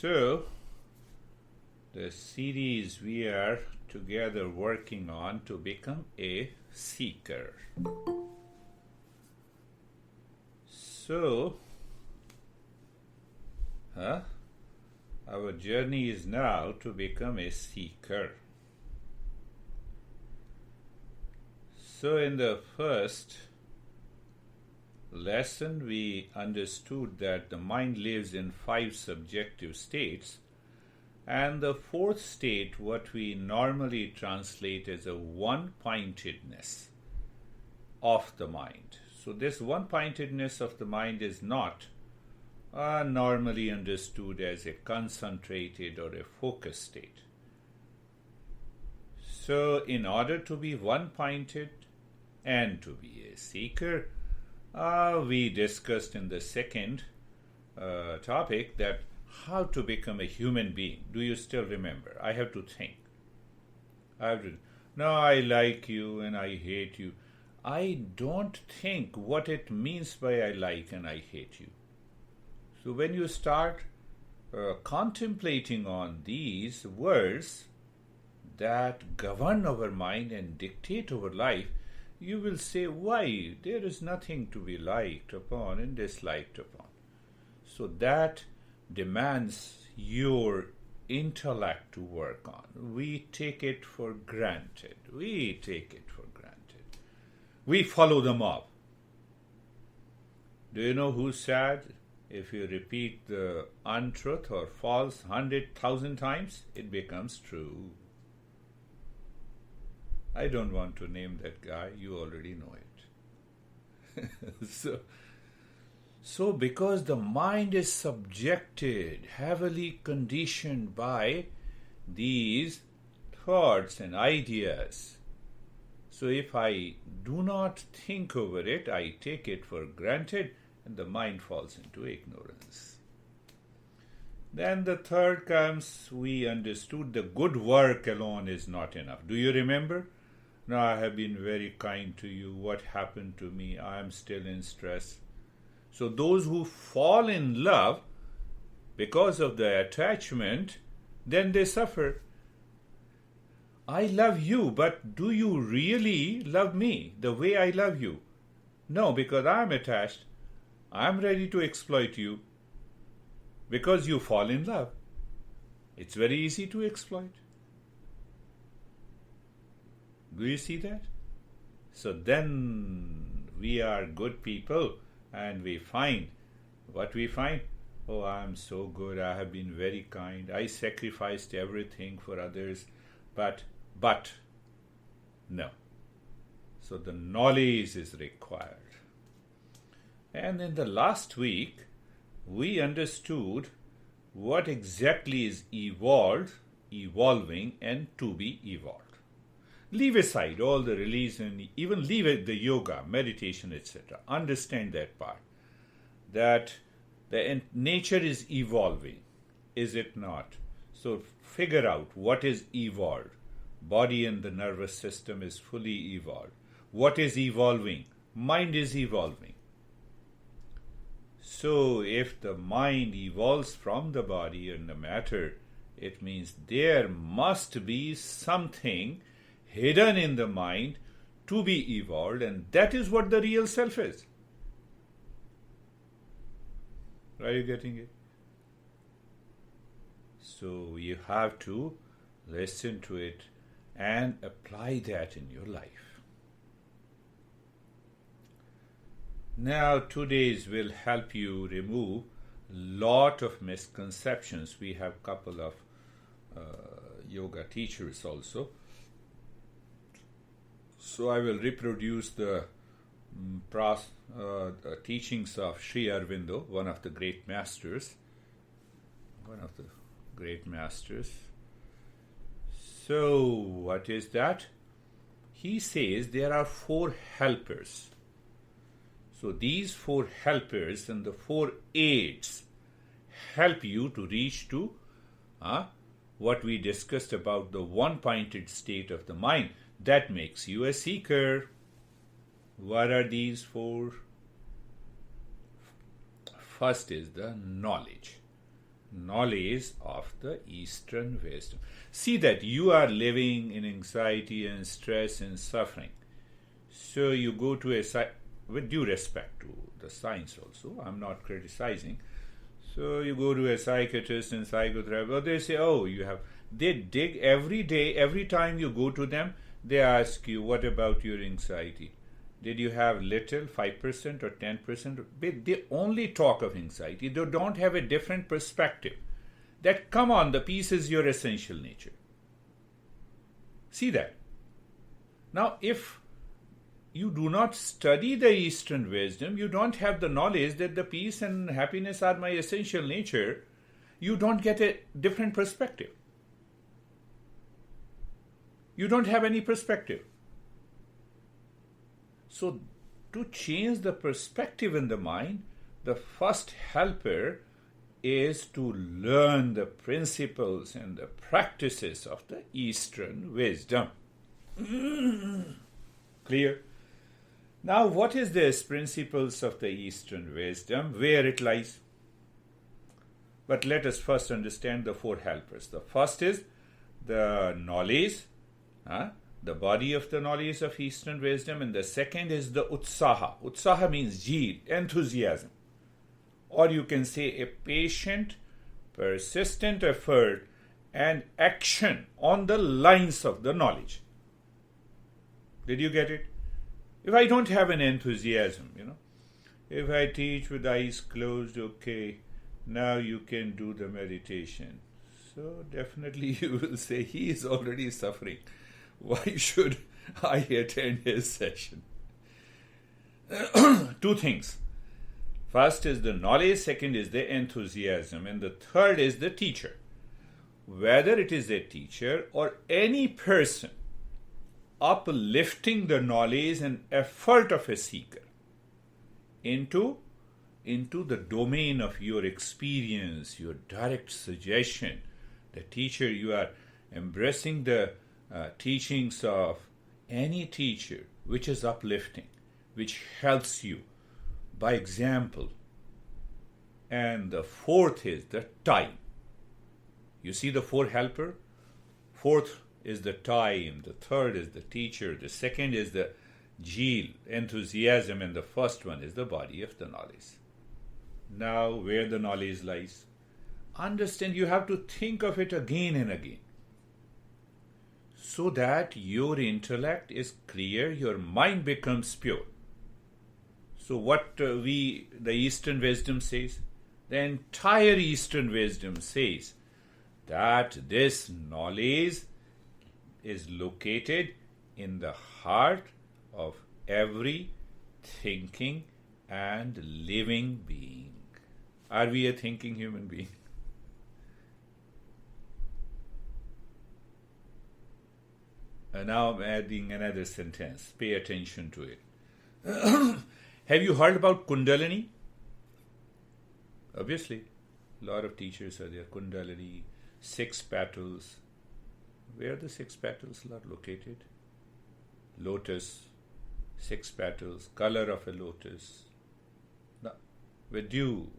So, the series we are together working on to become a seeker. So, our journey is now to become a seeker. So, in the first lesson, we understood that the mind lives in 5 subjective states, and the fourth state, what we normally translate as a one-pointedness of the mind. So, this one-pointedness of the mind is not normally understood as a concentrated or a focused state. So, in order to be one-pointed and to be a seeker, we discussed in the second topic that how to become a human being. Do you still remember? I have to think. No, I like you and I hate you. I don't think what it means by I like and I hate you. So when you start contemplating on these words that govern our mind and dictate our life, you will say, why? There is nothing to be liked upon and disliked upon. So that demands your intellect to work on. We take it for granted. We follow the mob. Do you know who said, if you repeat the untruth or false 100,000 times, it becomes true? I don't want to name that guy. You already know it. So because the mind is subjected, heavily conditioned by these thoughts and ideas. So if I do not think over it, I take it for granted, and the mind falls into ignorance. Then the third comes, we understood the good work alone is not enough. Do you remember? No, I have been very kind to you. What happened to me? I am still in stress. So those who fall in love because of the attachment, then they suffer. I love you, but do you really love me the way I love you? No, because I am attached. I am ready to exploit you because you fall in love. It's very easy to exploit. Do you see that? So then we are good people and we find, what we find? Oh, I am so good, I have been very kind, I sacrificed everything for others, but, no. So the knowledge is required. And in the last week, we understood what exactly is evolving, and to be evolved. Leave aside all the religion, even leave it the yoga, meditation, etc. Understand that part. That the nature is evolving, is it not? So figure out what is evolved. Body and the nervous system is fully evolved. What is evolving? Mind is evolving. So if the mind evolves from the body and the matter, it means there must be something hidden in the mind to be evolved, and that is what the real self is. Are you getting it? So you have to listen to it and apply that in your life. Now today's will help you remove lot of misconceptions. We have couple of yoga teachers also. So I will reproduce the teachings of Sri Aurobindo, one of the great masters. So what is that? He says there are 4 helpers. So these 4 helpers and the 4 aids help you to reach to what we discussed about the one-pointed state of the mind. That makes you a seeker. What are these 4? First is the knowledge. knowledge of the Eastern wisdom. See that you are living in anxiety and stress and suffering. So you go to with due respect to the science also, I'm not criticizing. So you go to a psychiatrist and psychotherapist, or they say, oh, they dig every day, every time you go to them, they ask you, what about your anxiety? Did you have little, 5% or 10%? They only talk of anxiety. They don't have a different perspective. That, come on, the peace is your essential nature. See that. Now, if you do not study the Eastern wisdom, you don't have the knowledge that the peace and happiness are my essential nature, you don't get a different perspective. You don't have any perspective. So, to change the perspective in the mind, the first helper is to learn the principles and the practices of the Eastern wisdom. Clear? Now, what is this principles of the Eastern wisdom? Where it lies? But let us first understand the four helpers. The first is the knowledge, the body of the knowledge of Eastern wisdom, and the second is the utsaha. Utsaha means zeal, enthusiasm. Or you can say a patient, persistent effort and action on the lines of the knowledge. Did you get it? If I don't have an enthusiasm, if I teach with eyes closed, okay, now you can do the meditation. So definitely you will say, he is already suffering. Why should I attend his session? Two things. First is the knowledge, second is the enthusiasm, and the third is the teacher. Whether it is a teacher or any person uplifting the knowledge and effort of a seeker into the domain of your experience, your direct suggestion. The teacher, you are embracing the teachings of any teacher which is uplifting, which helps you by example. And the fourth is the time. You see the four helper? Fourth is the time, the third is the teacher, the second is the zeal, enthusiasm, and the first one is the body of the knowledge. Now, where the knowledge lies? Understand, you have to think of it again and again, so that your intellect is clear, your mind becomes pure. So what the Eastern wisdom says? The entire Eastern wisdom says that this knowledge is located in the heart of every thinking and living being. Are we a thinking human being? And now I'm adding another sentence. Pay attention to it. Have you heard about Kundalini? Obviously, a lot of teachers are there. Kundalini, 6 petals. Where the 6 petals are located? Lotus, 6 petals, color of a lotus. Now, with you,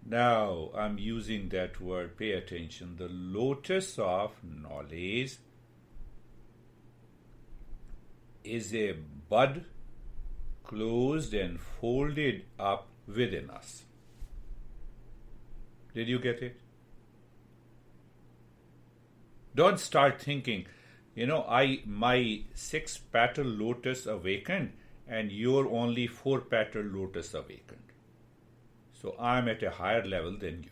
now I'm using that word, pay attention. The lotus of knowledge is a bud closed and folded up within us. Did you get it? Don't start thinking, my 6 petal lotus awakened and your only 4 petal lotus awakened. So I'm at a higher level than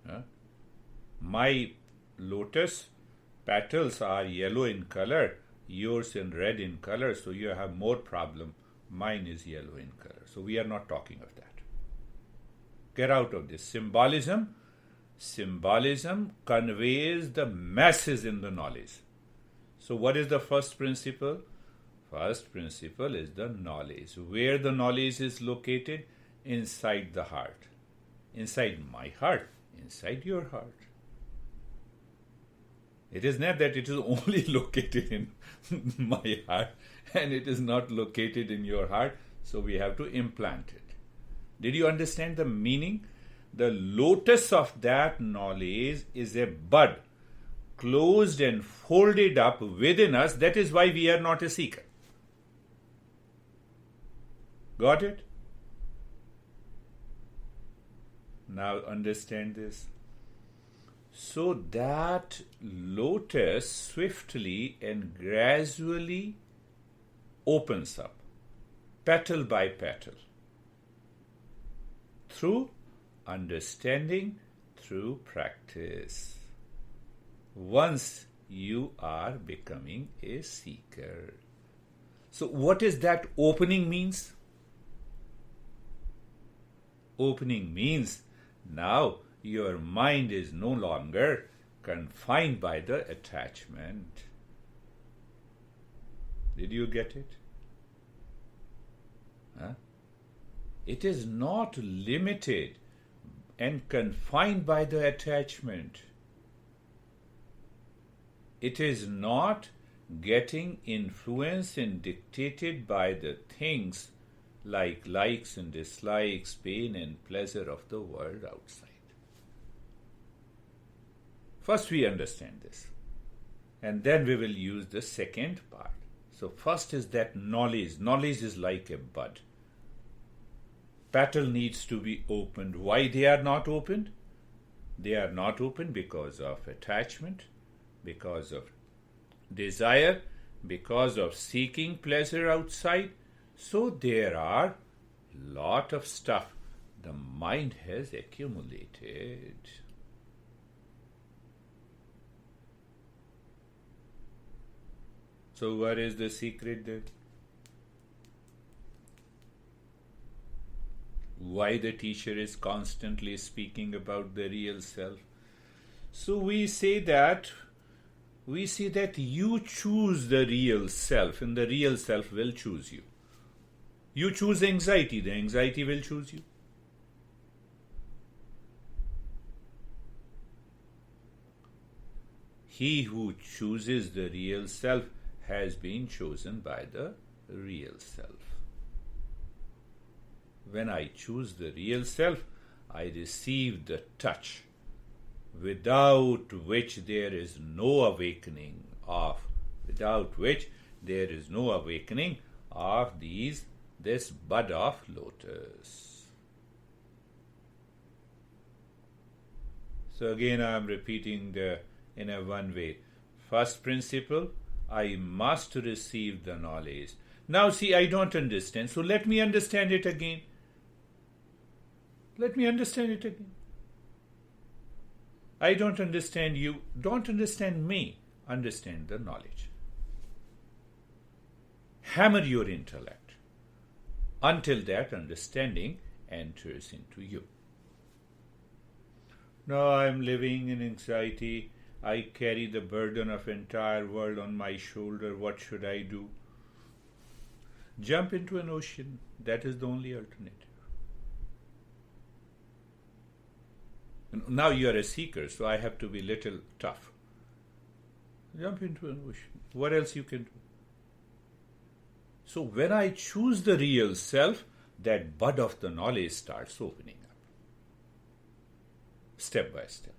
you. My lotus petals are yellow in color, yours in red in color, so you have more problem. Mine is yellow in color. So we are not talking of that. Get out of this. Symbolism conveys the masses in the knowledge. So what is the first principle? First principle is the knowledge. Where the knowledge is located? Inside the heart. Inside my heart. Inside your heart. It is not that it is only located in my heart and it is not located in your heart, so we have to implant it. Did you understand the meaning? The lotus of that knowledge is a bud, closed and folded up within us. That is why we are not a seeker. Got it? Now understand this. So that lotus swiftly and gradually opens up, petal by petal, through understanding, through practice. Once you are becoming a seeker. So what is that opening means? Opening means now your mind is no longer confined by the attachment. Did you get it? Huh? It is not limited and confined by the attachment. It is not getting influenced and dictated by the things like likes and dislikes, pain and pleasure of the world outside. First we understand this, and then we will use the second part. So first is that knowledge. Knowledge is like a bud. Petal needs to be opened. Why they are not opened? They are not opened because of attachment, because of desire, because of seeking pleasure outside. So there are lot of stuff the mind has accumulated. So what is the secret then? Why the teacher is constantly speaking about the real self? So we say that you choose the real self, and the real self will choose you. You choose anxiety, the anxiety will choose you. He who chooses the real self has been chosen by the real self. When I choose the real self, I receive the touch without which there is no awakening of this bud of lotus. So again I am repeating in a one way. First principle, I must receive the knowledge. Now see, I don't understand. So let me understand it again. I don't understand you. Don't understand me. Understand the knowledge. Hammer your intellect until that understanding enters into you. Now I am living in anxiety. I carry the burden of entire world on my shoulder. What should I do? Jump into an ocean. That is the only alternative. Now you are a seeker, so I have to be little tough. Jump into an ocean. What else you can do? So when I choose the real self, that bud of the knowledge starts opening up. Step by step.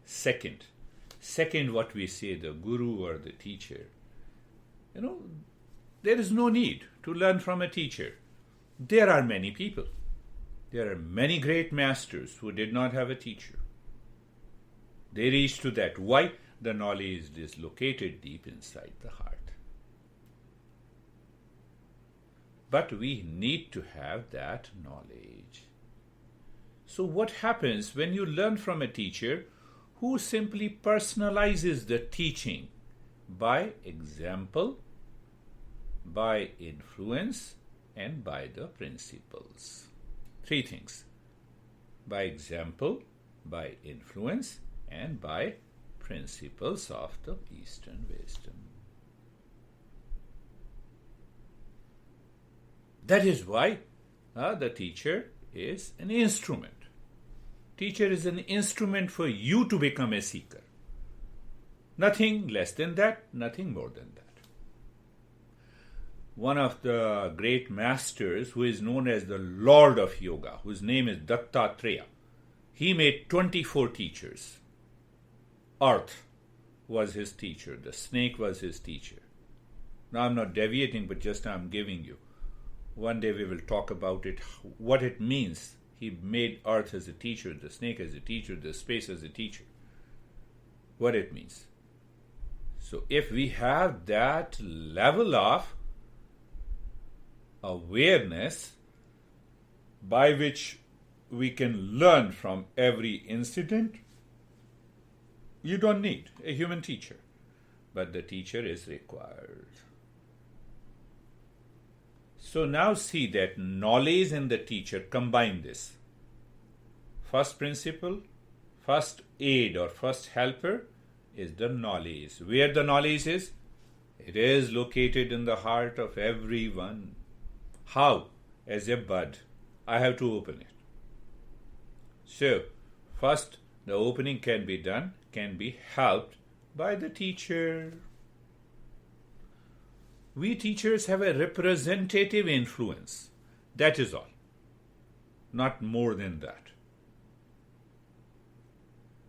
Second, what we say, the guru or the teacher, there is no need to learn from a teacher. There are many people. There are many great masters who did not have a teacher. They reached to that. Why? The knowledge is located deep inside the heart. But we need to have that knowledge. So what happens when you learn from a teacher who simply personalizes the teaching by example, by influence, and by the principles? Three things: by example, by influence, and by principles of the Eastern wisdom. That is why the teacher is an instrument. Teacher is an instrument for you to become a seeker. Nothing less than that, nothing more than that. one of the great masters who is known as the Lord of Yoga, whose name is Dattatreya. He made 24 teachers. Earth was his teacher. The snake was his teacher. Now I'm not deviating, but just I'm giving you. One day we will talk about it, what it means. He made earth as a teacher, the snake as a teacher, the space as a teacher. What it means. So if we have that level of awareness by which we can learn from every incident, you don't need a human teacher, but the teacher is required. So now see that knowledge and the teacher combine this. First principle, first aid or first helper is the knowledge. Where the knowledge is? It is located in the heart of everyone. How? As a bud. I have to open it. So, first the opening can be done, can be helped by the teacher. We teachers have a representative influence. That is all. Not more than that.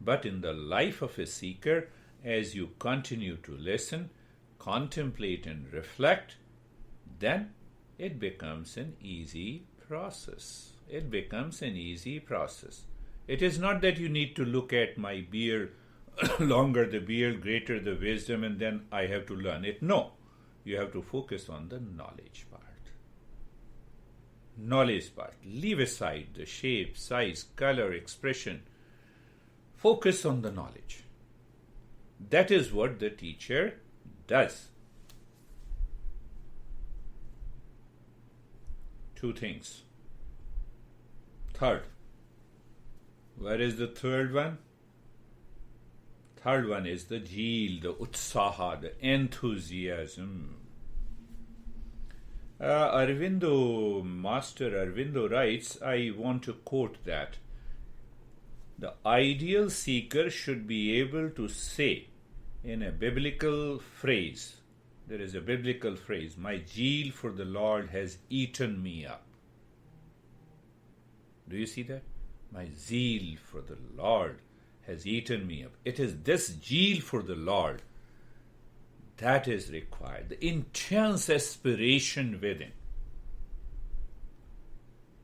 But in the life of a seeker, as you continue to listen, contemplate and reflect, then it becomes an easy process. It becomes an easy process. It is not that you need to look at my beard, longer the beard, greater the wisdom, and then I have to learn it. No. You have to focus on the knowledge part. Knowledge part. Leave aside the shape, size, color, expression. Focus on the knowledge. That is what the teacher does. Two things. Third. Where is the third one? Third one is the zeal, the utsaha, the enthusiasm. Master Aurobindo writes, I want to quote that. The ideal seeker should be able to say in a biblical phrase, there is a biblical phrase, my zeal for the Lord has eaten me up. Do you see that? My zeal for the Lord has eaten me up. It is this zeal for the Lord that is required, the intense aspiration within.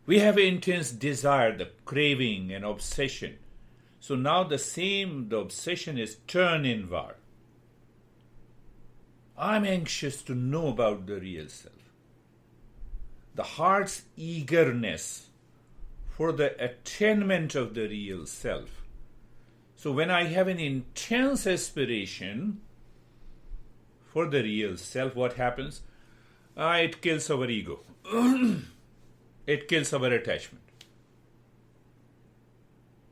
We have intense desire, the craving and obsession. So now the obsession is turned inward. I'm anxious to know about the real self. The heart's eagerness for the attainment of the real self. So when I have an intense aspiration for the real self, what happens? It kills our ego. It kills our attachment.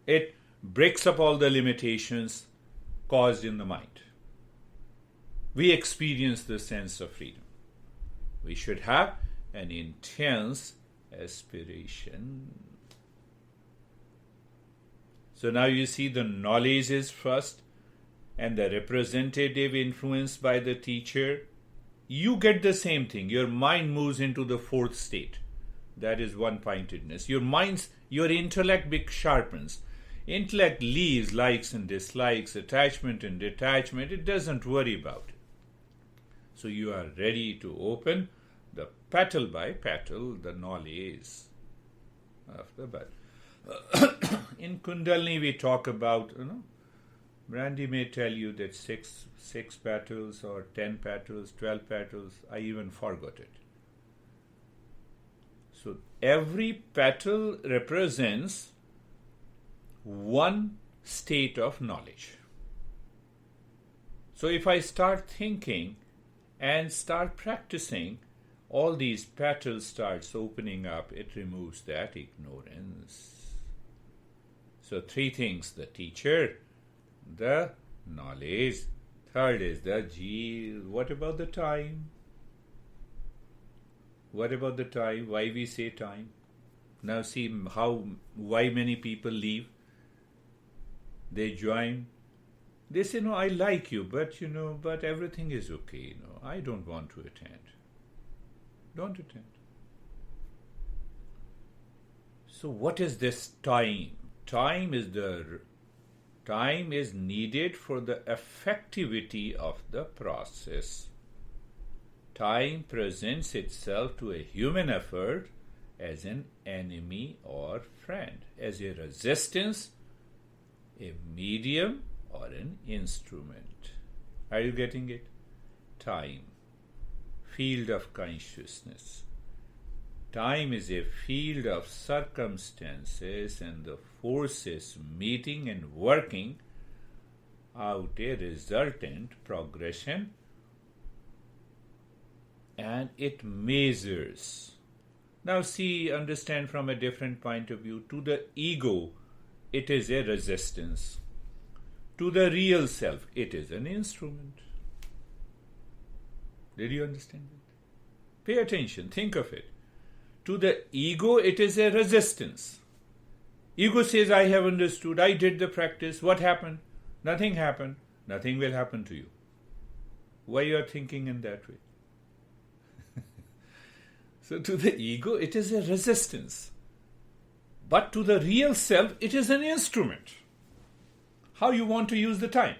It breaks up all the limitations caused in the mind. We experience the sense of freedom. We should have an intense aspiration. So now you see the knowledge is first and the representative influence by the teacher. You get the same thing. Your mind moves into the fourth state. That is one-pointedness. Your intellect sharpens. Intellect leaves likes and dislikes, attachment and detachment. It doesn't worry about it. So you are ready to open the petal by petal, the knowledge of the bud. In Kundalini we talk about, Brandy may tell you that six petals or 10 petals, 12 petals, I even forgot it. So every petal represents one state of knowledge. So if I start thinking and start practicing, all these petals starts opening up, it removes that ignorance. So three things, the teacher, the knowledge, third is the zeal. What about the time? What about the time? Why we say time? Now see why many people leave. They join. They say, no, I like you, but everything is okay. I don't want to attend. Don't attend. So what is this time? Time is needed for the effectivity of the process. Time presents itself to a human effort as an enemy or friend, as a resistance, a medium, or an instrument. Are you getting it? Time, field of consciousness. Time is a field of circumstances and the forces meeting and working out a resultant progression, and it measures. Now understand from a different point of view. To the ego, it is a resistance. To the real self, it is an instrument. Did you understand it? Pay attention, think of it. To the ego, it is a resistance. Ego says, I have understood, I did the practice. What happened? Nothing happened. Nothing will happen to you. Why you are thinking in that way? So to the ego, it is a resistance. But to the real self, it is an instrument. How you want to use the time?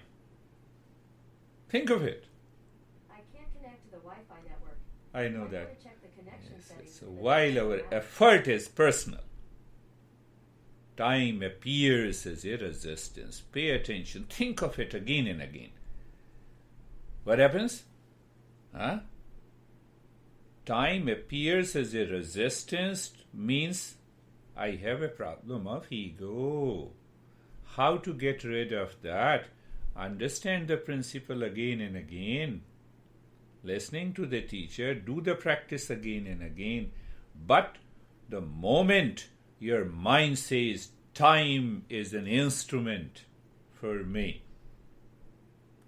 Think of it. I can't connect to the Wi-Fi network. I know that. To check the connection settings. So while our effort is personal, time appears as a resistance. Pay attention. Think of it again and again. What happens? Time appears as a resistance means I have a problem of ego. How to get rid of that? Understand the principle again and again. Listening to the teacher, do the practice again and again. But the moment your mind says time is an instrument for me,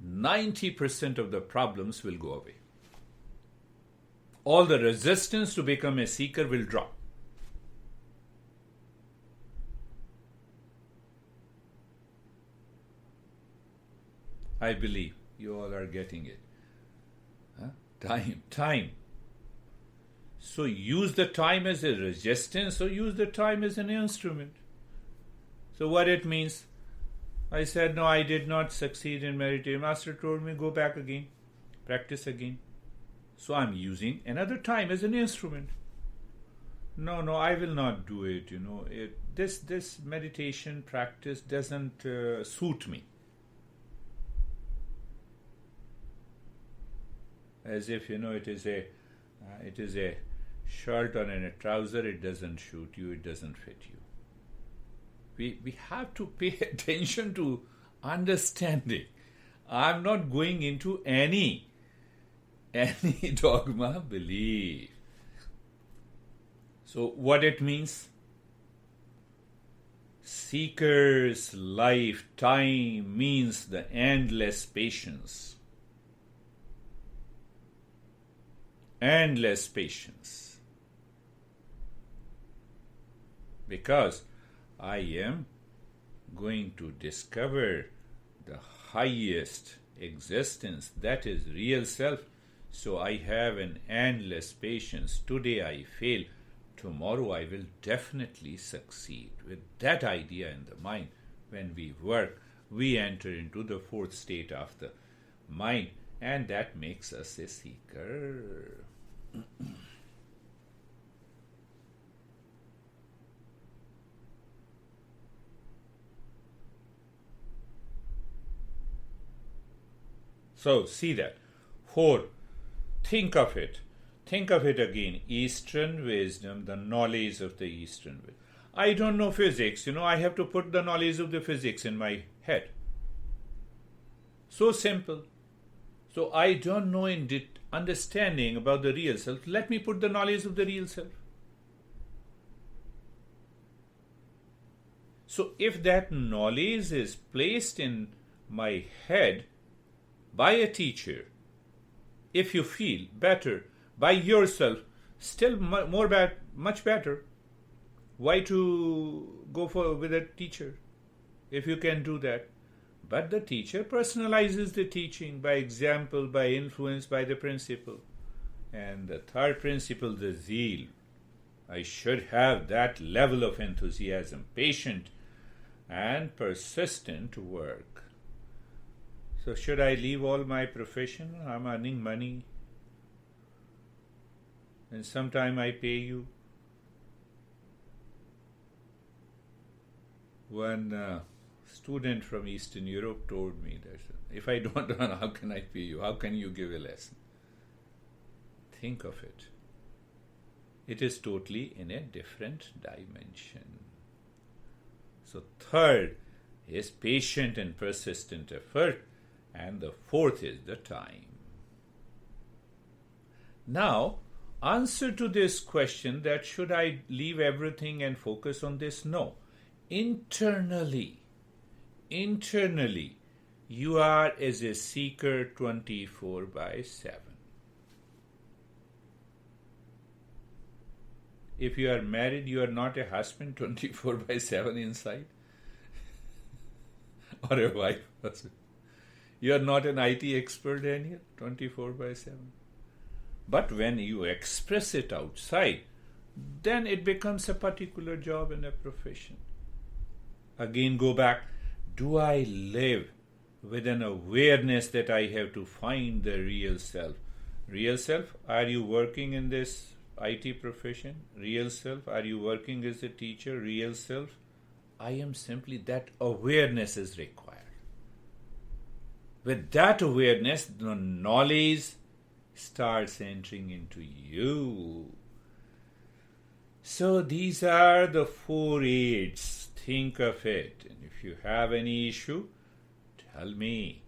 90% of the problems will go away. All the resistance to become a seeker will drop. I believe you all are getting it. Time. So use the time as a resistance, or use the time as an instrument. So what it means? I said, no, I did not succeed in meditation. Master told me, go back again, practice again. So I'm using another time as an instrument. No, I will not do it. This meditation practice doesn't suit me. As if it is a shirt or a trouser. It doesn't suit you. It doesn't fit you. We have to pay attention to understanding. I'm not going into any dogma belief. So what it means? Seeker's lifetime means the endless patience. Endless patience. Because I am going to discover the highest existence, that is real self. So I have an endless patience. Today I fail. Tomorrow I will definitely succeed. With that idea in the mind, when we work, we enter into the fourth state of the mind, and that makes us a seeker. So see that. 4. Think of it. Think of it again. Eastern wisdom, the knowledge of the Eastern wisdom. I don't know physics. I have to put the knowledge of the physics in my head. So simple. So I don't know understanding about the real self. Let me put the knowledge of the real self. So if that knowledge is placed in my head by a teacher, if you feel better by yourself, still much better. Why to go with a teacher if you can do that? But the teacher personalizes the teaching by example, by influence, by the principle. And the third principle, the zeal. I should have that level of enthusiasm, patient and persistent work. So should I leave all my profession? I'm earning money. And sometime I pay you. One student from Eastern Europe told me that if I don't earn, how can I pay you? How can you give a lesson? Think of it. It is totally in a different dimension. So third is patient and persistent effort, and the fourth is the time. Now, answer to this question that should I leave everything and focus on this? No. Internally, you are as a seeker 24/7. If you are married, you are not a husband 24/7 inside, or a wife. You are not an IT expert, Daniel, 24/7. But when you express it outside, then it becomes a particular job and a profession. Again, go back. Do I live with an awareness that I have to find the real self? Real self, are you working in this IT profession? Real self, are you working as a teacher? Real self, I am simply, that awareness is required. With that awareness, the knowledge starts entering into you. So these are the 4 aids. Think of it. And if you have any issue, tell me.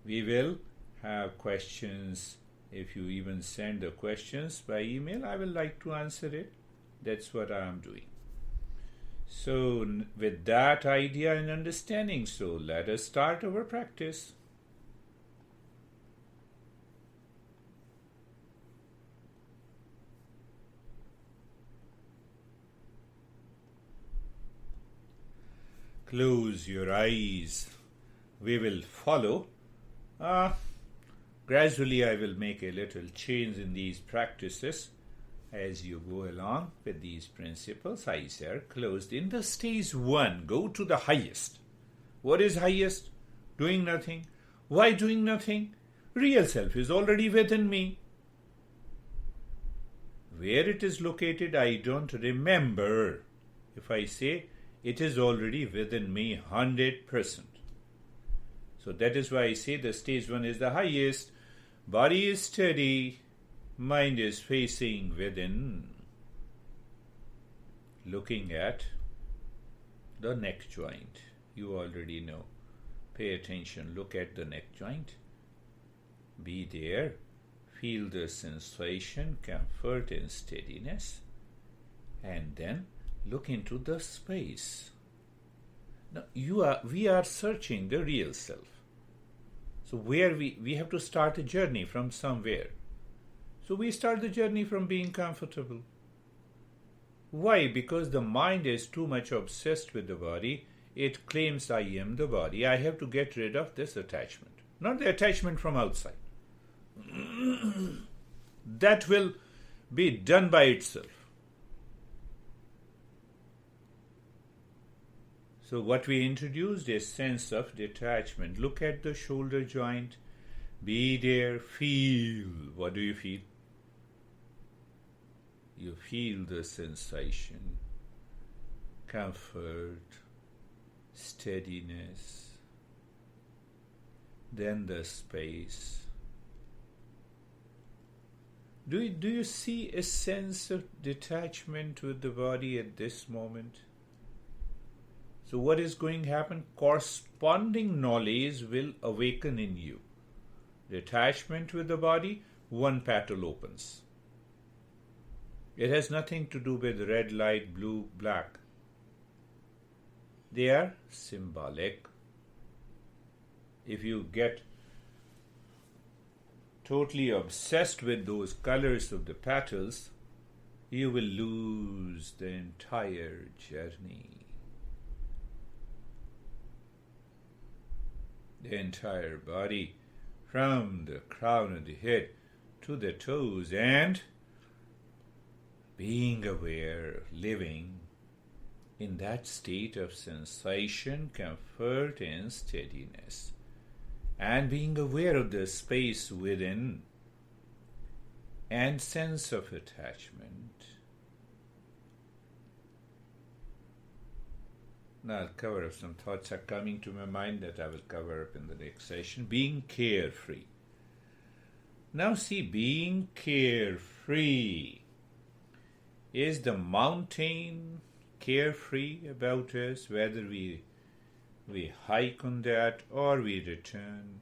We will have questions. If you even send the questions by email, I will like to answer it. That's what I am doing. So with that idea and understanding, so let us start our practice. Close your eyes. We will follow. Gradually I will make a little change in these practices as you go along with these principles. Eyes are closed. In the stage 1, go to the highest. What is highest? Doing nothing. Why doing nothing? Real self is already within me. Where it is located, I don't remember. If I say, it is already within me 100%. So that is why I say the stage 1 is the highest. Body is steady. Mind is facing within. Looking at the neck joint. You already know. Pay attention. Look at the neck joint. Be there. Feel the sensation, comfort and steadiness. And then look into the space. Now we are searching the real self. So where we have to start a journey from somewhere. So we start the journey from being comfortable. Why? Because the mind is too much obsessed with the body. It claims I am the body. I have to get rid of this attachment. Not the attachment from outside. That will be done by itself. So what we introduced is sense of detachment. Look at the shoulder joint. Be there. Feel. What do you feel? You feel the sensation, comfort, steadiness. Then the space. Do you see a sense of detachment with the body at this moment? So what is going to happen? Corresponding knowledge will awaken in you. Detachment with the body, one petal opens. It has nothing to do with red light, blue, black. They are symbolic. If you get totally obsessed with those colors of the petals, you will lose the entire journey. The entire body, from the crown of the head to the toes and being aware, living in that state of sensation, comfort, and steadiness, and being aware of the space within and sense of attachment. Now I'll cover up some thoughts are coming to my mind that I will cover up in the next session. Being carefree. Now see, being carefree. Is the mountain carefree about us, whether we hike on that or we return?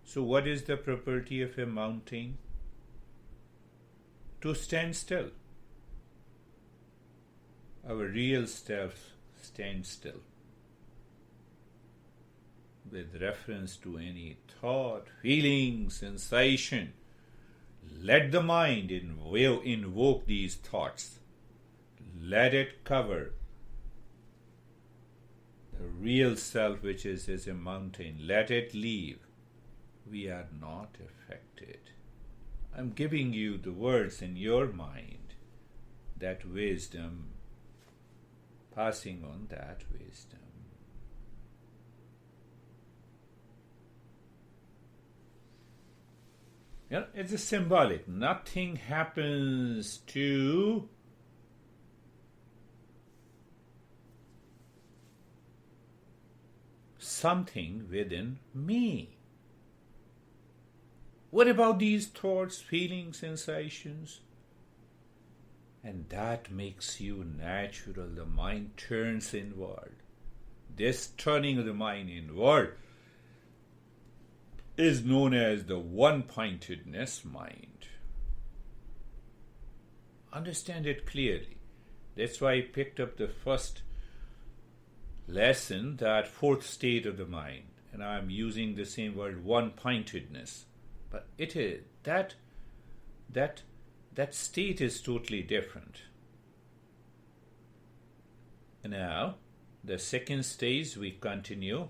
So what is the property of a mountain? To stand still. Our real self stands still. With reference to any thought, feeling, sensation, let the mind invoke these thoughts. Let it cover the real self, which is as a mountain. Let it leave. We are not affected. I'm giving you the words in your mind, that wisdom, passing on that wisdom. Yeah, it's a symbolic. Nothing happens to something within me. What about these thoughts, feelings, sensations? And that makes you natural. The mind turns inward. This turning of the mind inward is known as the one-pointedness mind. Understand it clearly. That's why I picked up the first lesson, that fourth state of the mind. And I'm using the same word, one-pointedness. But it is that state is totally different. Now, the second stage, we continue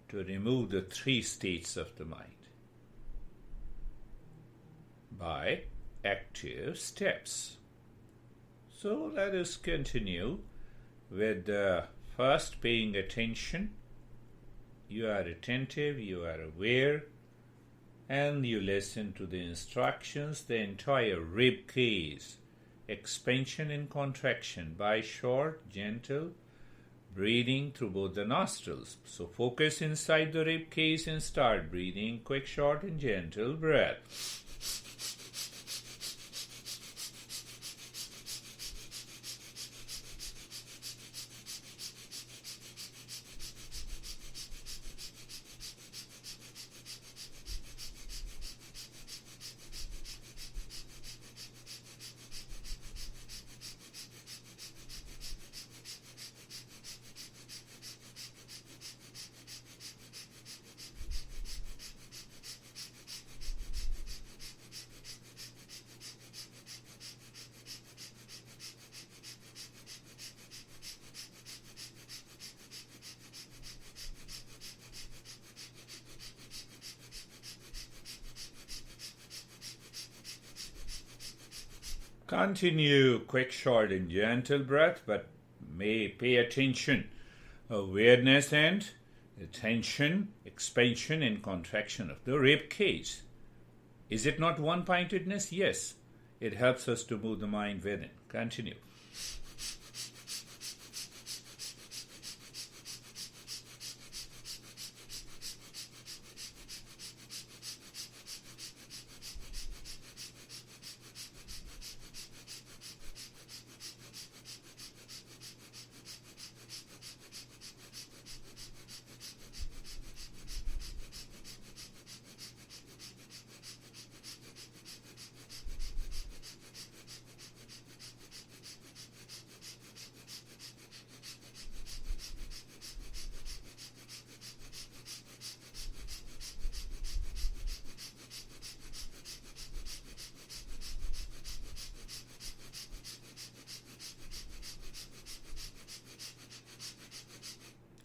to remove the three states of the mind by active steps. So let us continue with the first, paying attention. You are attentive, you are aware, and you listen to the instructions, the entire rib cage, expansion and contraction by short, gentle breathing through both the nostrils. So focus inside the rib cage and start breathing. Quick, short, and gentle breath. Continue quick, short, and gentle breath, but may pay attention, awareness and attention, expansion and contraction of the rib cage. Is it not one-pointedness? Yes. It helps us to move the mind within. Continue.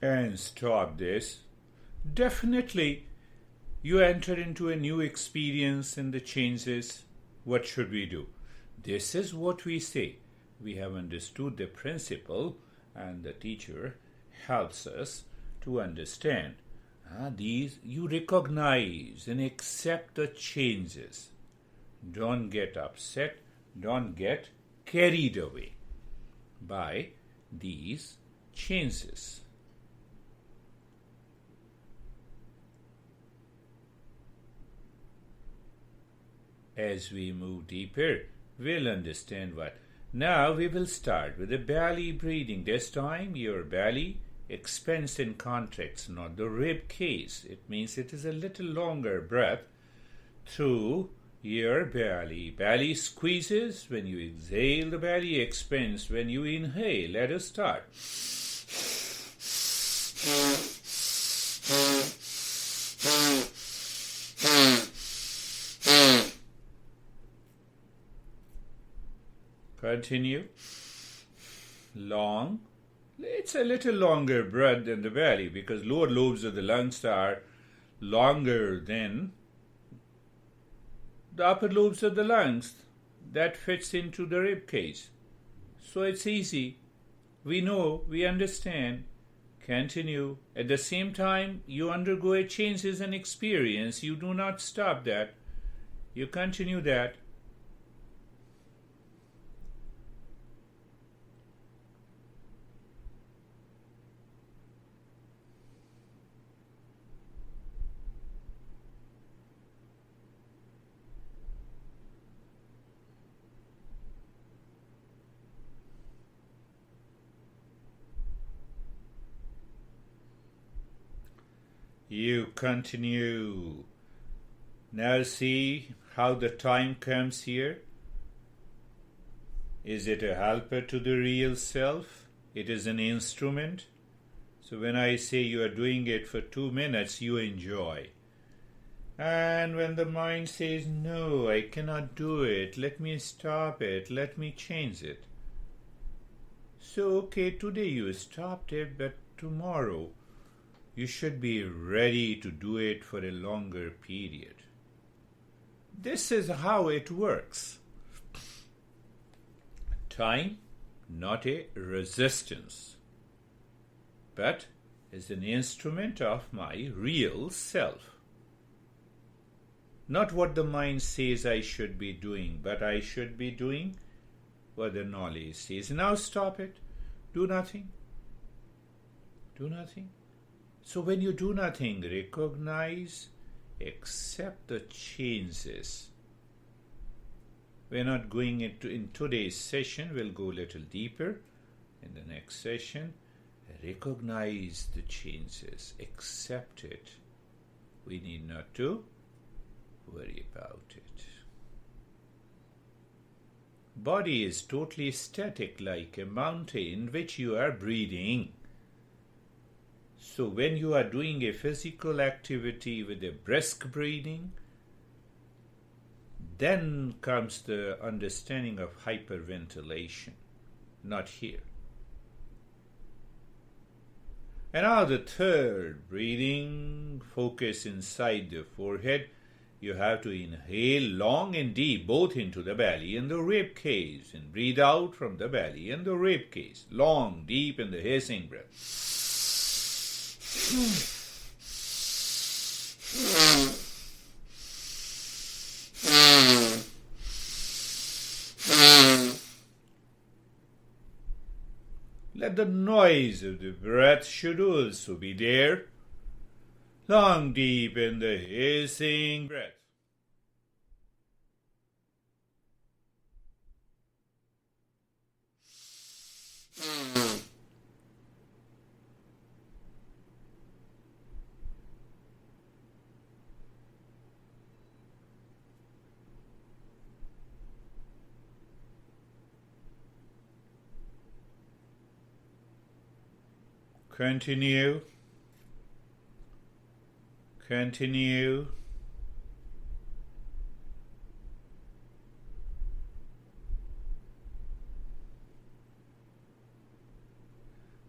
And stop this. Definitely, You enter into a new experience and the changes. What should we do? This is what we say. We have understood the principle, and the teacher helps us to understand. These you recognize and accept the changes. Don't get upset, don't get carried away by these changes. As we move deeper, we'll understand what. Now we will start with the belly breathing. This time your belly expands and contracts, not the rib cage. It means it is a little longer breath through your belly. Belly squeezes when you exhale, the belly expands when you inhale. Let us start. Continue. Long. It's a little longer breath than the belly because lower lobes of the lungs are longer than the upper lobes of the lungs. That fits into the rib cage. So it's easy. We know, we understand. Continue. At the same time, you undergo a changes and experience. You do not stop that. You continue that. You continue. Now see how the time comes here. Is it a helper to the real self? It is an instrument. So when I say you are doing it for 2 minutes, you enjoy. And when the mind says, no, I cannot do it, let me stop it, let me change it. So, okay, today you stopped it, but tomorrow you should be ready to do it for a longer period. This is how it works. Time, not a resistance, but is an instrument of my real self. Not what the mind says I should be doing, but I should be doing what the knowledge says. Now stop it. Do nothing. Do nothing. So when you do nothing, recognize, accept the changes. We're not going into in today's session. We'll go a little deeper in the next session. Recognize the changes. Accept it. We need not to worry about it. Body is totally static like a mountain which you are breathing. So when you are doing a physical activity with a brisk breathing, then comes the understanding of hyperventilation, not here. And now the third breathing, focus inside the forehead. You have to inhale long and deep, both into the belly and the rib cage, and breathe out from the belly and the rib cage, long, deep in the hissing breath. Let the noise of the breath should also be there. Long, deep in the hissing breath. Continue. Continue.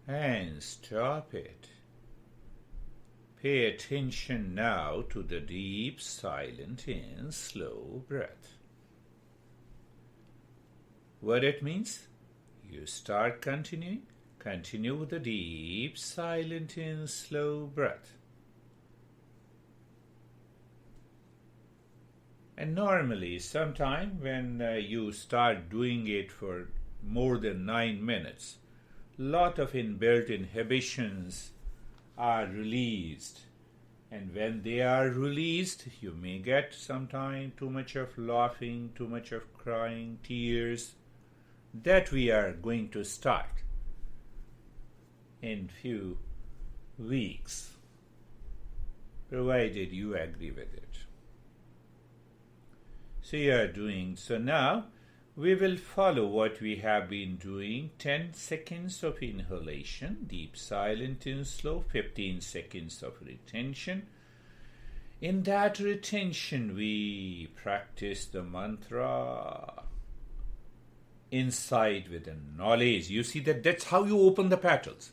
And stop it. Pay attention now to the deep, silent, in slow breath. What it means? You start continuing. Continue with the deep, silent, in slow breath. And normally, sometime when you start doing it for more than 9 minutes, lot of inbuilt inhibitions are released. And when they are released, you may get sometime too much of laughing, too much of crying, tears. That we are going to start in few weeks, provided you agree with it. So you are doing. So now we will follow what we have been doing. 10 seconds of inhalation, deep, silent, and slow. 15 seconds of retention. In that retention, we practice the mantra inside with the knowledge. You see that's how you open the petals.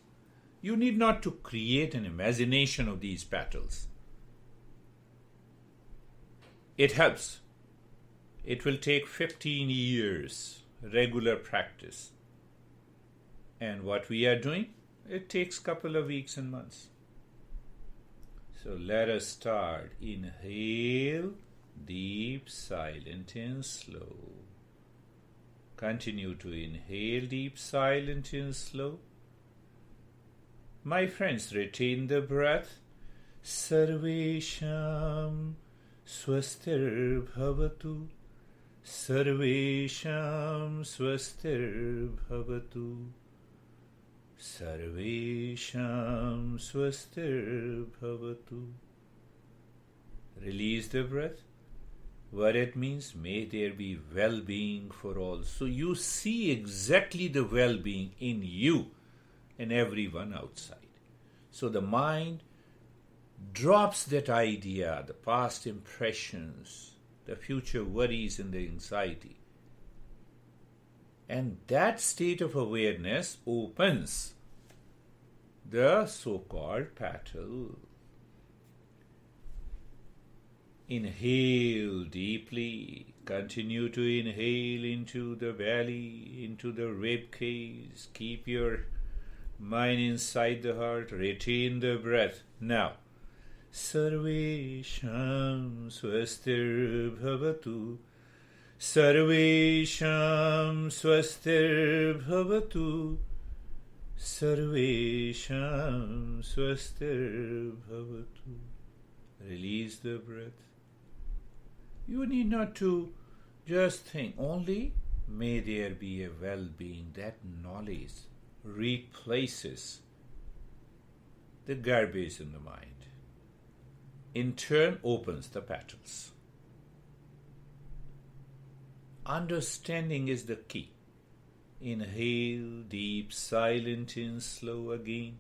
You need not to create an imagination of these petals. It helps. It will take 15 years regular practice. And what we are doing, it takes a couple of weeks and months. So let us start. Inhale, deep, silent, and slow. Continue to inhale, deep, silent, and slow. My friends, retain the breath. Sarvesham swastir bhavatu. Sarvesham swastir bhavatu. Sarvesham swastir bhavatu. Release the breath. What it means, may there be well-being for all. So you see exactly the well-being in you and everyone outside. So the mind drops that idea, the past impressions, the future worries and the anxiety. And that state of awareness opens the so-called petal. Inhale deeply. Continue to inhale into the belly, into the rib cage. Keep your mind inside the heart. Retain the breath. Now, Sarvesham swastir bhavatu. Sarvesham swastir bhavatu. Sarvesham swastir bhavatu. Release the breath. You need not to just think, only may there be a well-being. That knowledge replaces the garbage in the mind. In turn, opens the petals. Understanding is the key. Inhale, deep, silent, and slow again.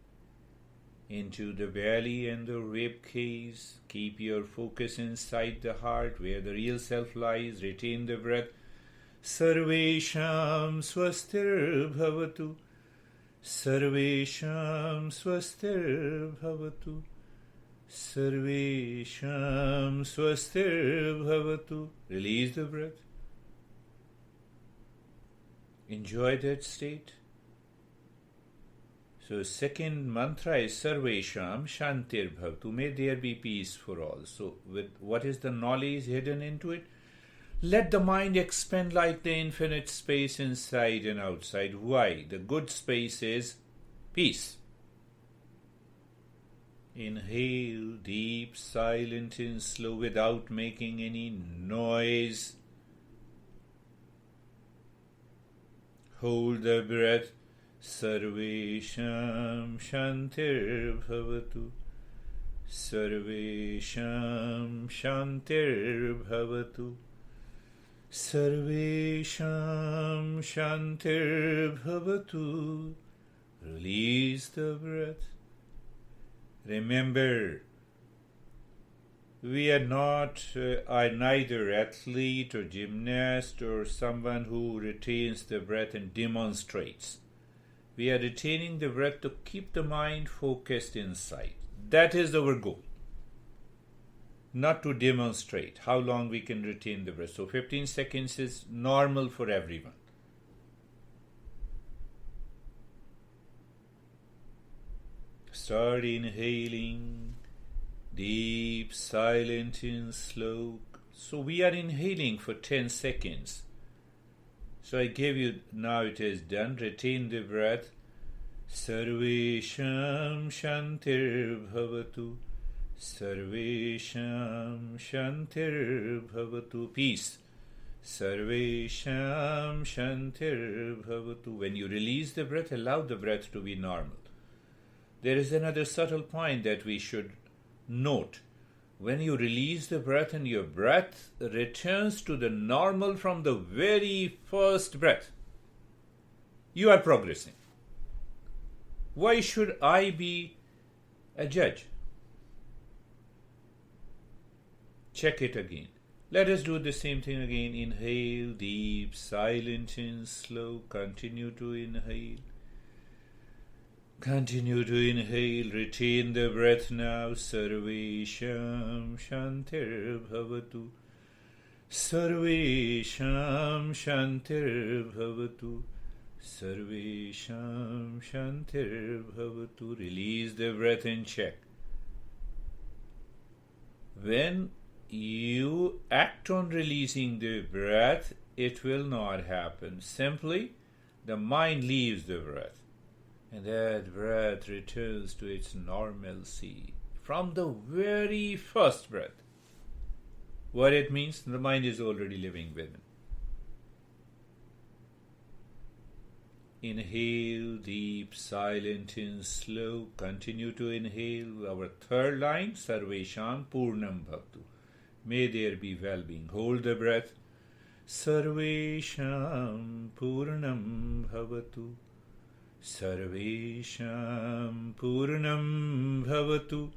Into the belly and the rib cage. Keep your focus inside the heart where the real self lies. Retain the breath. Sarvesham swastir bhavatu. Sarvesham swastir bhavatu. Sarvesham swastir bhavatu. Release the breath. Enjoy that state. So second mantra is Sarvesham Shantir Bhavatu. May there be peace for all. So with what is the knowledge hidden into it? Let the mind expand like the infinite space inside and outside. Why? The good space is peace. Inhale, deep, silent and slow without making any noise. Hold the breath. Sarvesham Shantir Bhavatu. Sarvesham Shantir Bhavatu. Sarvesham Shantir Bhavatu. Release the breath. Remember, we are neither athlete or gymnast or someone who retains the breath and demonstrates. We are retaining the breath to keep the mind focused inside. That is our goal. Not to demonstrate how long we can retain the breath. So 15 seconds is normal for everyone. Start inhaling, deep, silent and slow. So we are inhaling for 10 seconds. So I gave you, now it is done. Retain the breath. Sarvesham Shantir Bhavatu. Sarvesham Shantir Bhavatu. Peace. Sarvesham Shantir Bhavatu. When you release the breath, allow the breath to be normal. There is another subtle point that we should note. When you release the breath and your breath returns to the normal from the very first breath, you are progressing. Why should I be a judge? Check it again. Let us do the same thing again. Inhale, deep, silent and slow. Continue to inhale. Continue to inhale. Retain the breath now. Sarvesham Shantir Bhavatu. Sarvesham Shantir Bhavatu. Sarvesham Shantir Bhavatu. Release the breath and check. When you act on releasing the breath, it will not happen. Simply, the mind leaves the breath, and that breath returns to its normalcy from the very first breath. What it means? The mind is already living within. Inhale, deep, silent and slow. Continue to inhale. Our third line, Sarvesham Purnam Bhavatu. May there be well-being. Hold the breath. Sarvesham Purnam Bhavatu. Sarvesham Purnam Bhavatu.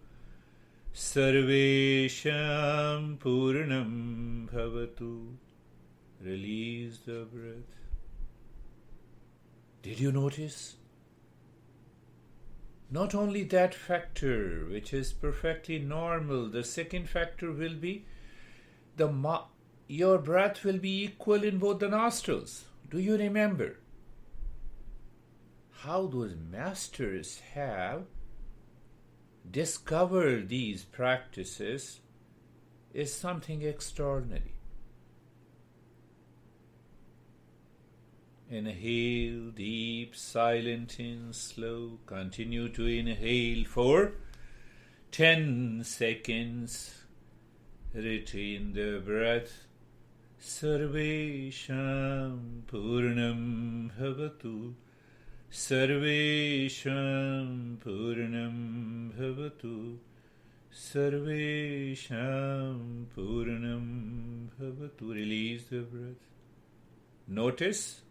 Sarvesham Purnam Bhavatu. Release the breath. Did you notice? Not only that factor, which is perfectly normal, the second factor will be your breath will be equal in both the nostrils. Do you remember how those masters have discovered these practices? Is something extraordinary. Inhale, deep, silent and slow. Continue to inhale for 10 seconds. Retain the breath. Sarvesham Purnam Bhavatu. Sarvesham Purnam Bhavatu. Sarvesham Purnam Bhavatu. Release the breath. Notice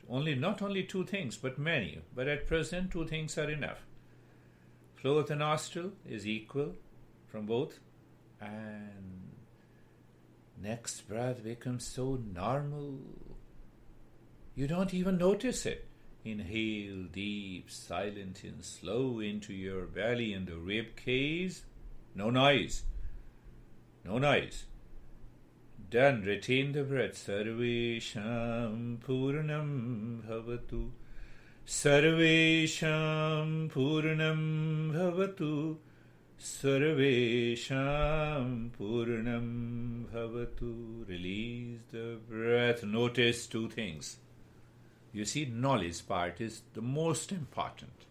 not only two things, but many. But at present, two things are enough. Flow of the nostril is equal from both, and next breath becomes so normal. You don't even notice it. Inhale deep, silent and slow into your belly and the rib cage. No noise. No noise. Done. Retain the breath. Sarvesham Purnam Bhavatu. Sarvesham Purnam Bhavatu. Sarvesham Purnam Bhavatu. Release the breath. Notice two things. You see, knowledge part is the most important.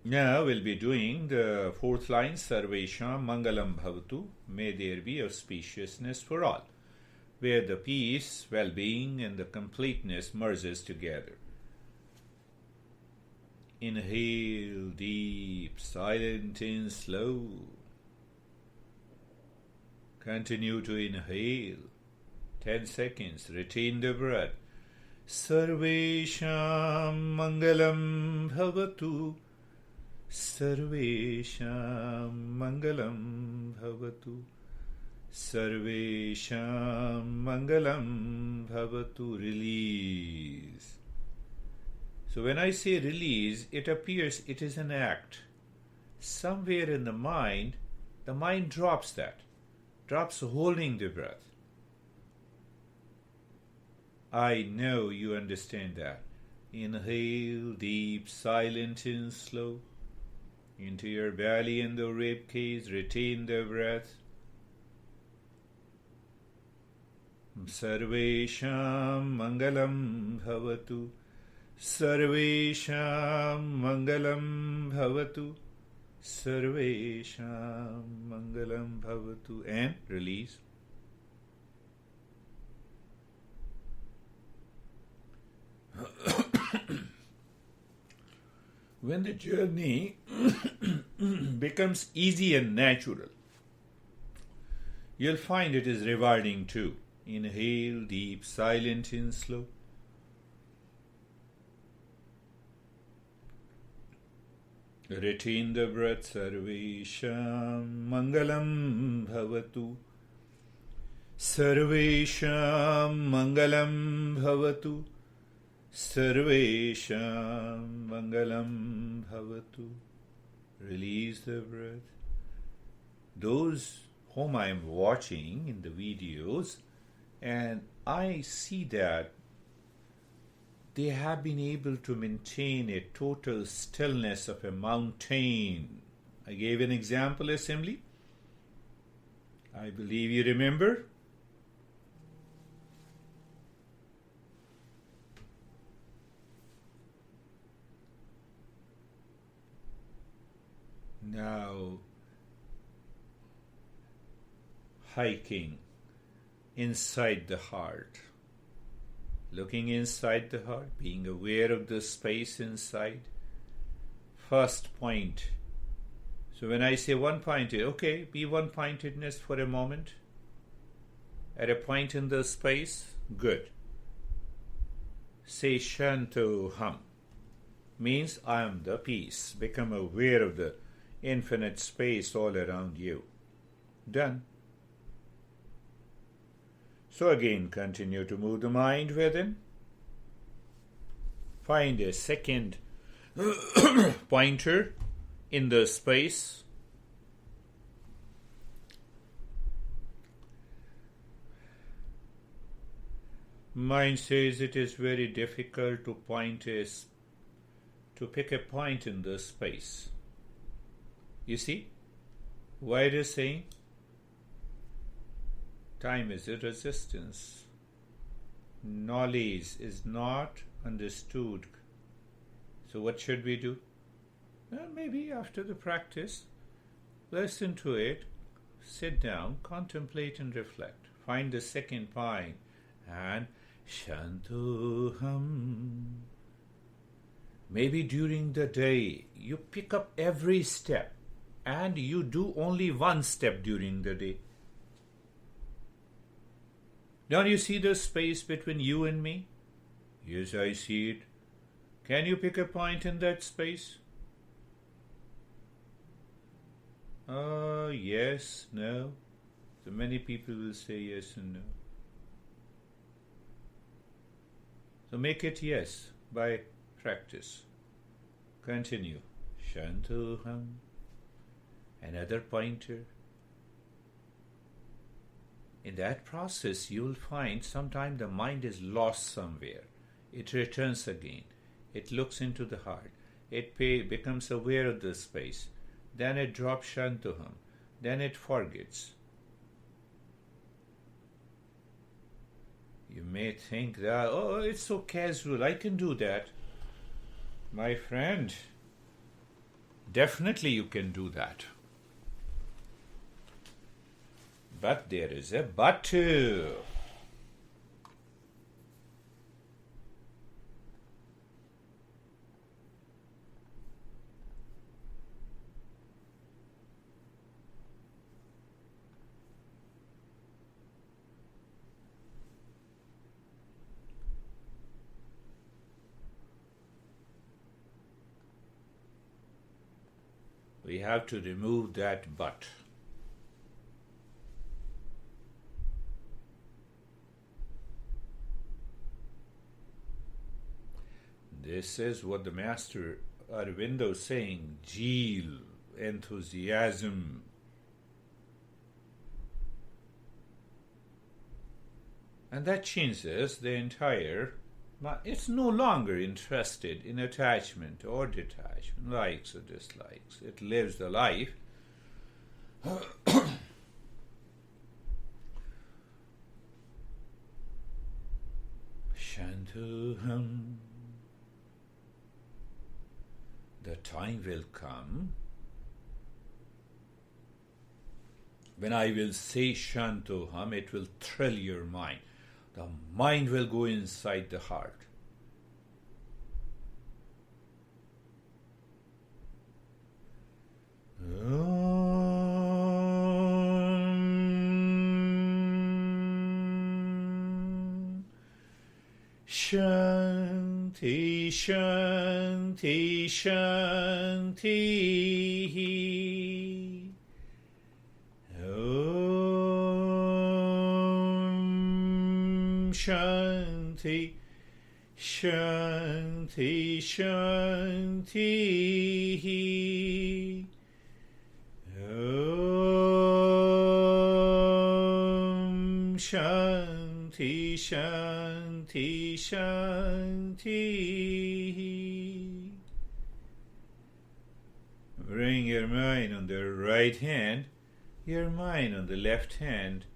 Now we'll be doing the fourth line, Sarvesham Mangalam Bhavatu. May there be auspiciousness for all, where the peace, well-being and the completeness merges together. Inhale deep, silent and slow. Continue to inhale. 10 seconds. Retain the breath. Sarvesham Mangalam Bhavatu. Sarvesham Mangalam Bhavatu. Sarvesham Mangalam Bhavatu. Release. So when I say release, it appears it is an act. Somewhere in the mind drops that, drops holding the breath. I know you understand that. Inhale deep, silent and slow into your belly and the rib cage. Retain the breath. Sarvesham mangalam bhavatu. Sarvesham mangalam bhavatu. Sarvesham mangalam bhavatu. And release. When the journey becomes easy and natural, you'll find it is rewarding too. Inhale deep, silent and slow. Retain the breath. Sarvesham mangalam bhavatu. Sarvesham mangalam bhavatu. Sarvesham mangalam bhavatu. Release the breath. Those whom I am watching in the videos, and I see that they have been able to maintain a total stillness of a mountain. I gave an example, assembly. I believe you remember. Now, hiking inside the heart, looking inside the heart, being aware of the space inside. First point. So when I say one-pointed, okay, be one-pointedness for a moment. At a point in the space, good. Say Shanto Hum. Means I am the peace. Become aware of the infinite space all around you. Done. So again, continue to move the mind within. Find a second pointer in the space. Mind says it is very difficult to pick a point in the space. You see, why it is saying time is a resistance. Knowledge is not understood. So what should we do? Well, maybe after the practice, listen to it, sit down, contemplate and reflect. Find the second point and Shantoham. Maybe during the day you pick up every step and you do only one step during the day. Don't you see the space between you and me? Yes, I see it. Can you pick a point in that space? Yes, no. So many people will say yes and no. So make it yes by practice. Continue. Shantoham. Another pointer. In that process, you will find sometimes the mind is lost somewhere. It returns again. It looks into the heart. It becomes aware of the space. Then it drops Shantoham. Then it forgets. You may think that, oh, it's so casual, I can do that. My friend, definitely you can do that. But there is a but too. We have to remove that but. This is what the Master Aurobindo is saying, zeal, enthusiasm. And that changes the entire. It's no longer interested in attachment or detachment, likes or dislikes. It lives the life. Shantoham. The time will come when I will say Shantoham, it will thrill your mind. The mind will go inside the heart. Shanti, Shanti, Shanti. Shanti, Shanti, Shanti. Om Shanti, Shanti, Shanti. Bring your mind on the right hand, your mind on the left hand.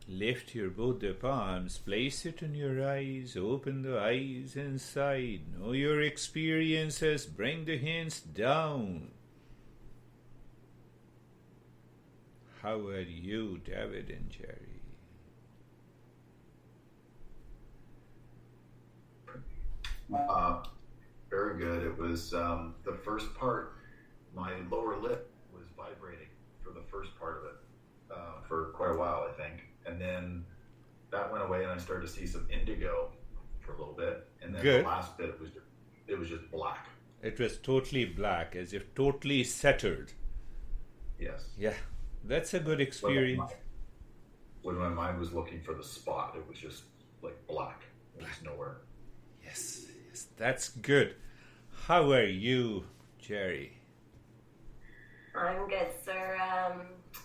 Lift your both the palms, place it on your eyes, open the eyes inside. Know your experiences, bring the hands down. How are you, David and Jerry? Very good. It was the first part, my lower lip was vibrating for the first part of it for quite a while, I think. And then that went away and I started to see some indigo for a little bit. And then Good. The last bit, it was just black. It was totally black, as if totally settled. Yes. Yeah, that's a good experience. When my mind was looking for the spot, it was just like black. It was nowhere. Yes, yes, that's good. How are you, Jerry? I'm good, sir.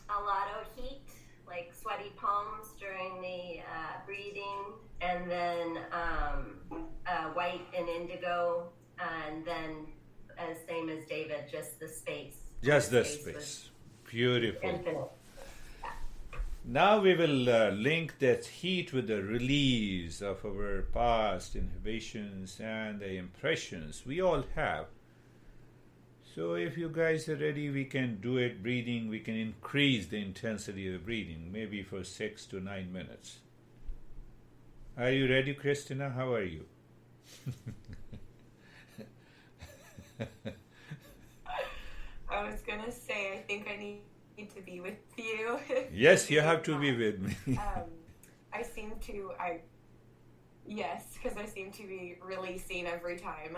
A lot of heat, like sweaty palms during the breathing, and then white and indigo, and then same as David, just the space. Just the space. Beautiful. Infinite. Now we will link that heat with the release of our past inhibitions and the impressions we all have. So if you guys are ready, we can do it breathing. We can increase the intensity of the breathing, maybe for 6 to 9 minutes. Are you ready, Christina? How are you? I was going to say, I think I need to be with you. Yes, you have to be with me. Yes, because I seem to be releasing every time.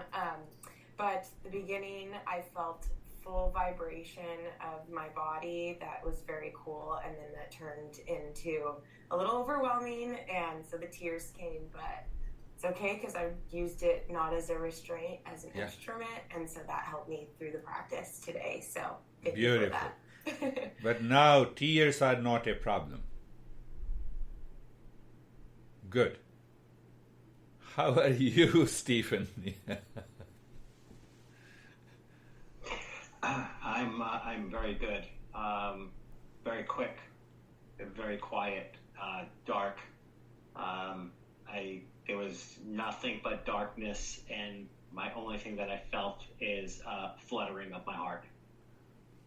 But the beginning, I felt full vibration of my body. That was very cool. And then that turned into a little overwhelming. And so the tears came, but it's okay because I used it not as a restraint, as an instrument. And so that helped me through the practice today. So thank you for that. But now tears are not a problem. Good. How are you, Stephen? I'm very good. Very quick, very quiet, dark. There was nothing but darkness, and my only thing that I felt is fluttering of my heart.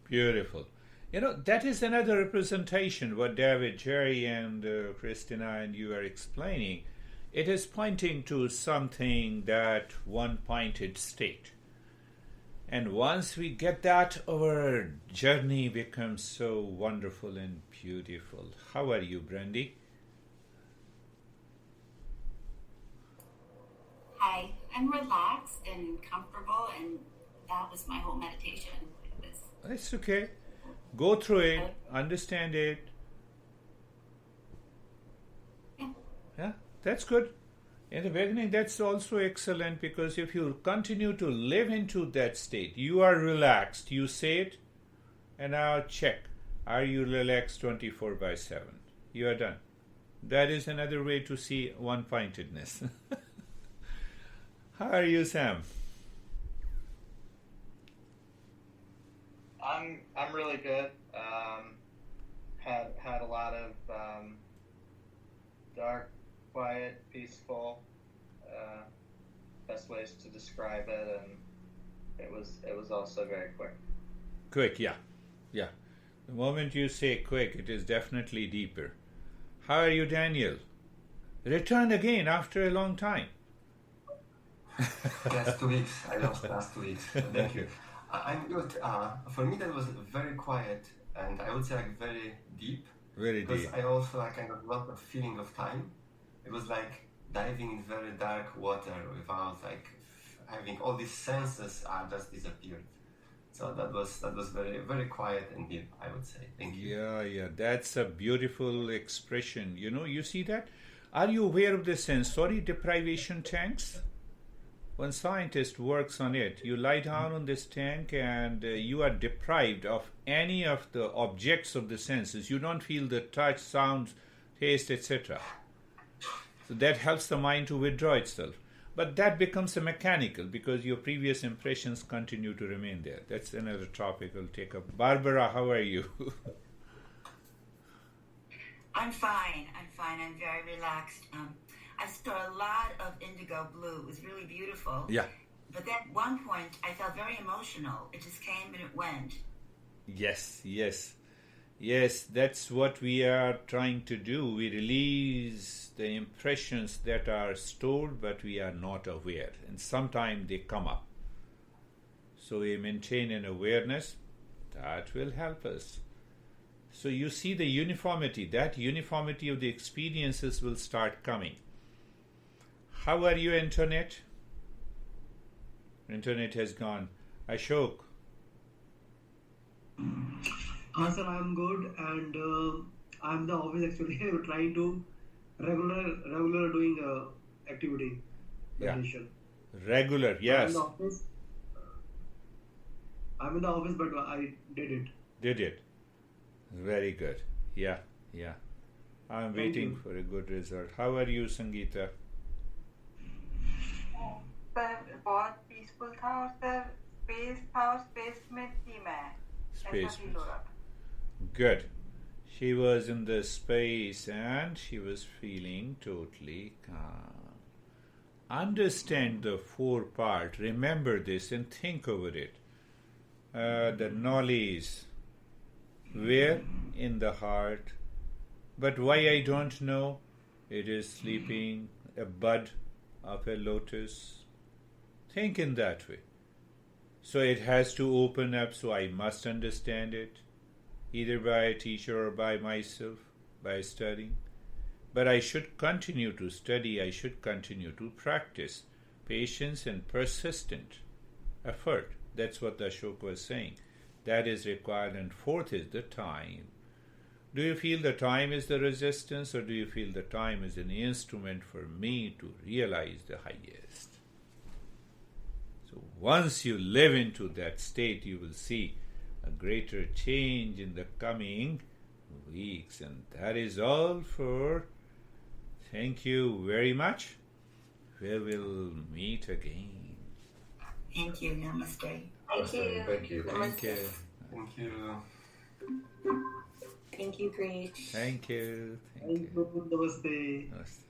Beautiful. You know, that is another representation what David, Jerry, and Christina and you are explaining. It is pointing to something that one-pointed state. And once we get that, our journey becomes so wonderful and beautiful. How are you, Brandy? Hi, I'm relaxed and comfortable, and that was my whole meditation. It's okay. Go through it, understand it. Yeah. Yeah, that's good. In the beginning, that's also excellent, because if you continue to live into that state, you are relaxed, you say it, and now check. Are you relaxed 24/7? You are done. That is another way to see one-pointedness. How are you, Sam? I'm really good. Had a lot of dark, quiet, peaceful. Best ways to describe it, and it was also very quick. Quick, yeah. The moment you say quick, it is definitely deeper. How are you, Daniel? Return again after a long time. Last 2 weeks. I lost last 2 weeks. Thank you. I'm good. For me, that was very quiet, and I would say like very deep. Very Because deep. I also like kind of got a feeling of time. It was like diving in very dark water without like having all these senses just disappeared. So that was very very quiet and deep, I would say. Thank you. Yeah, that's a beautiful expression. You see that? Are you aware of the sensory deprivation tanks? One scientist works on it. You lie down on this tank and you are deprived of any of the objects of the senses. You don't feel the touch, sound, taste, etc. So that helps the mind to withdraw itself. But that becomes a mechanical, because your previous impressions continue to remain there. That's another topic we'll take up. Barbara, how are you? I'm fine. I'm very relaxed. I saw a lot of indigo blue. It was really beautiful. Yeah. But then at one point, I felt very emotional. It just came and it went. Yes, that's what we are trying to do. We release the impressions that are stored, but we are not aware. And sometimes they come up. So we maintain an awareness. That will help us. So you see the uniformity. That uniformity of the experiences will start coming. How are you, Antoinette? Antoinette has gone. Ashok. Sir, I'm good, and I'm in the office actually trying to regular doing activity. Meditation. Regular, yes. I'm in the office, but I did it. Did it? Very good. Yeah. I'm waiting for a good result. How are you, Sangeeta? Sir बहुत peaceful था और sir space था और space में थी मैं ऐसा feel हो रहा था. Good. She was in the space and she was feeling totally calm. Understand the 4 part. Remember this and think over it. The knowledge. Where? In the heart. But why I don't know? It is sleeping, a bud of a lotus. Think in that way. So it has to open up, so I must understand it, either by a teacher or by myself, by studying. But I should continue to study, I should continue to practice patience and persistent effort. That's what Ashok was saying. That is required, and 4th is the time. Do you feel the time is the resistance, or do you feel the time is an instrument for me to realize the highest? So once you live into that state, you will see a greater change in the coming weeks. And that is all for. Thank you very much. We will meet again. Thank you. Namaste. Thank you. Thank you. Thank you. Thank you. Thank you, Preach. Thank you. Namaste. Namaste.